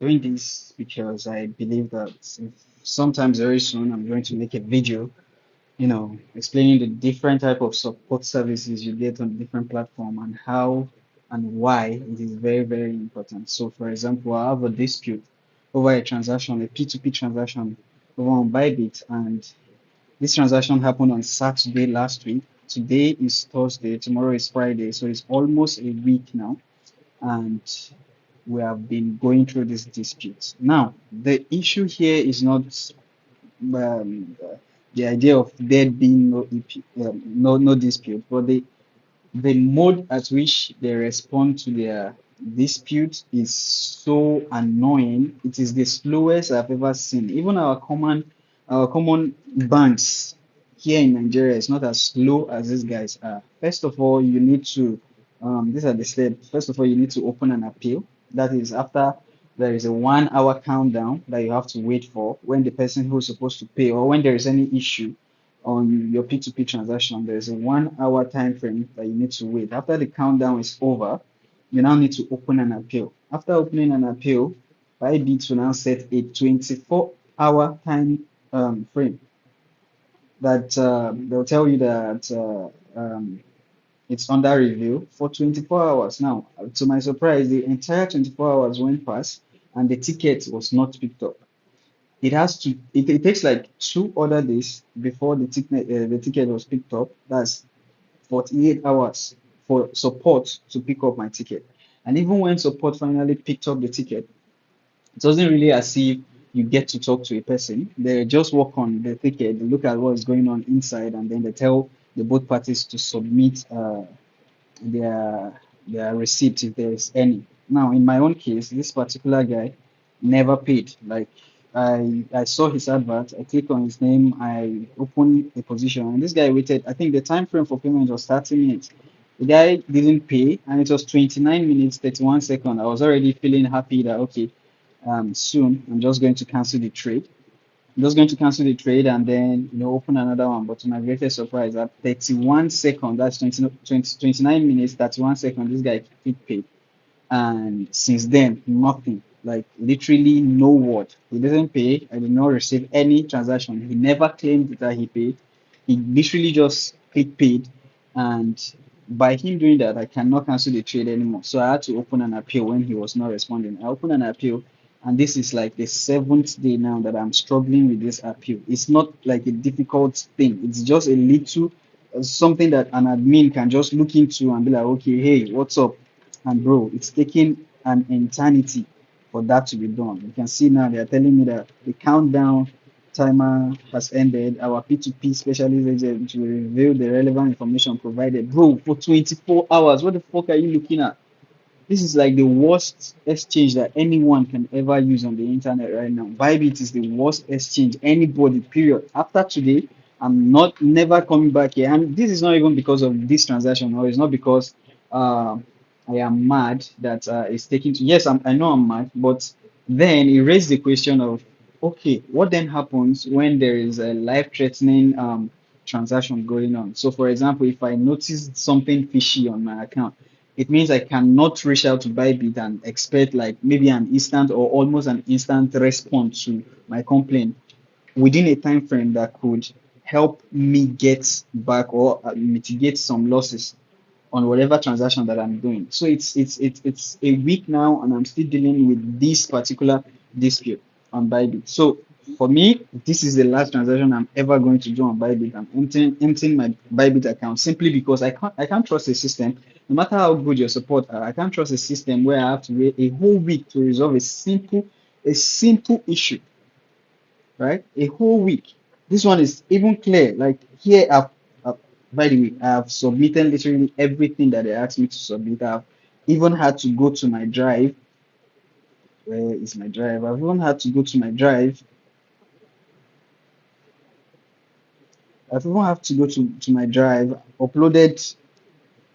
doing this because I believe that sometimes very soon I'm going to make a video, explaining the different type of support services you get on different platform and how and why it is very, very important. So, for example, I have a dispute over a transaction, a P2P transaction over on Bybit, and this transaction happened on Saturday last week. Today is Thursday, tomorrow is Friday, so it's almost a week now, and we have been going through this dispute. Now, the issue here is not the idea of there being no dispute, but the mode at which they respond to their dispute is so annoying. It is the slowest I've ever seen. Even our common banks here in Nigeria is not as slow as these guys are. First of all, you need to these are the steps. First of all, you need to open an appeal. That is after there is a 1 hour countdown that you have to wait for when the person who is supposed to pay or when there is any issue on your P2P transaction, there's a 1 hour time frame that you need to wait. After the countdown is over, you now need to open an appeal. After opening an appeal, Bybit will now set a 24-hour time frame that they'll tell you that it's under review for 24 hours. Now, to my surprise, the entire 24 hours went past and the ticket was not picked up. It takes like 2 other days before the ticket was picked up. That's 48 hours for support to pick up my ticket. And even when support finally picked up the ticket, it wasn't really as if you get to talk to a person. They just work on the ticket, they look at what's going on inside, and then they tell the both parties to submit their receipt if there is any. Now, in my own case, this particular guy never paid. Like I saw his advert, I click on his name, I open a position, and this guy waited. I think the time frame for payment was 30 minutes. The guy didn't pay, and it was 29 minutes 31 seconds. I was already feeling happy that okay, soon I'm just going to cancel the trade. I'm just going to cancel the trade and then open another one. But to my greatest surprise, at 31 seconds, that's 29 minutes, 31 seconds, this guy clicked pay. And since then, nothing. Like literally no word. He didn't pay. I did not receive any transaction. He never claimed that he paid. He literally just clicked paid. And by him doing that, I cannot cancel the trade anymore. So I had to open an appeal when he was not responding. I opened an appeal, and this is like the seventh day now that I'm struggling with this appeal. It's not like a difficult thing. It's just a little something that an admin can just look into and be like, okay, hey, what's up? And bro, it's taking an eternity for that to be done. You can see now they are telling me that the countdown timer has ended. Our P2P specialist agent will reveal the relevant information provided. Bro, for 24 hours, what the fuck are you looking at? This is like the worst exchange that anyone can ever use on the internet right now. Bybit is the worst exchange anybody, period. After today, I'm not never coming back here. And this is not even because of this transaction, or it's not because uh, I am mad that it's taking to. Yes, I know I'm mad, but then it raised the question of okay, what then happens when there is a life-threatening transaction going on? So, for example, if I notice something fishy on my account, it means I cannot reach out to Bybit and expect like maybe an instant or almost an instant response to my complaint within a time frame that could help me get back or mitigate some losses on whatever transaction that I'm doing. So it's a week now, and I'm still dealing with this particular dispute on Bybit. So for me, this is the last transaction I'm ever going to do on Bybit. I'm emptying my Bybit account simply because I can't trust the system. No matter how good your support are, I can't trust a system where I have to wait a whole week to resolve a simple issue, right? A whole week. This one is even clear. Like here, by the way, I've submitted literally everything that they asked me to submit. I've even had to go to my drive. Where is my drive? I've even had to go to my drive. I've even have to go to my drive, uploaded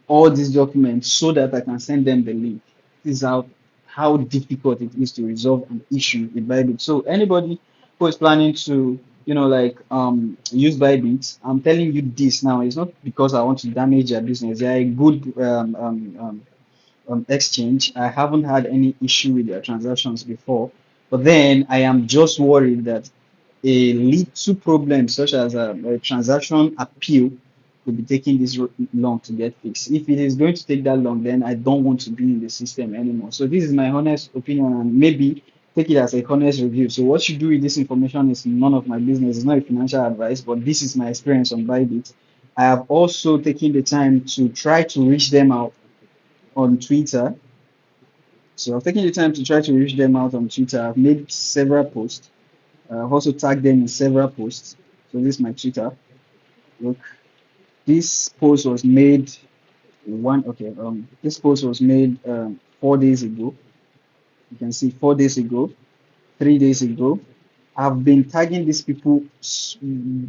all these documents so that I can send them the link. This is how difficult it is to resolve an issue with Bybit. So anybody who is planning to, use Bybit, I'm telling you this now. It's not because I want to damage their business. They are a good exchange. I haven't had any issue with their transactions before, but then I am just worried that a little problem such as a transaction appeal could be taking this long to get fixed. If it is going to take that long, then I don't want to be in the system anymore. So this is my honest opinion, and maybe take it as a honest review. So what you do with this information is none of my business. It's not a financial advice, but this is my experience on Bybit. I have also taken the time to try to reach them out on Twitter. So I've taken the time to try to reach them out on Twitter. I've made several posts. I've also tagged them in several posts. So this is my Twitter. Look, this post was made this post was made 4 days ago. You can see 4 days ago, 3 days ago. I've been tagging these people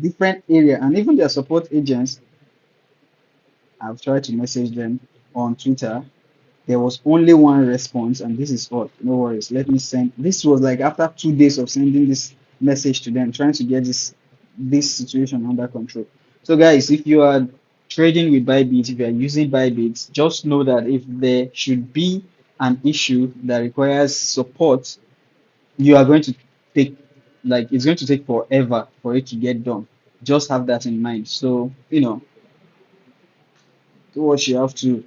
different area and even their support agents. I've tried to message them on Twitter. There was only one response, and this is odd. No worries. Let me send. This was like after 2 days of sending this message to them, trying to get this situation under control. So, guys, if you are trading with Bybit, if you are using Bybit, just know that if there should be an issue that requires support, you are going to take it's going to take forever for it to get done. Just have that in mind. So, do what you have to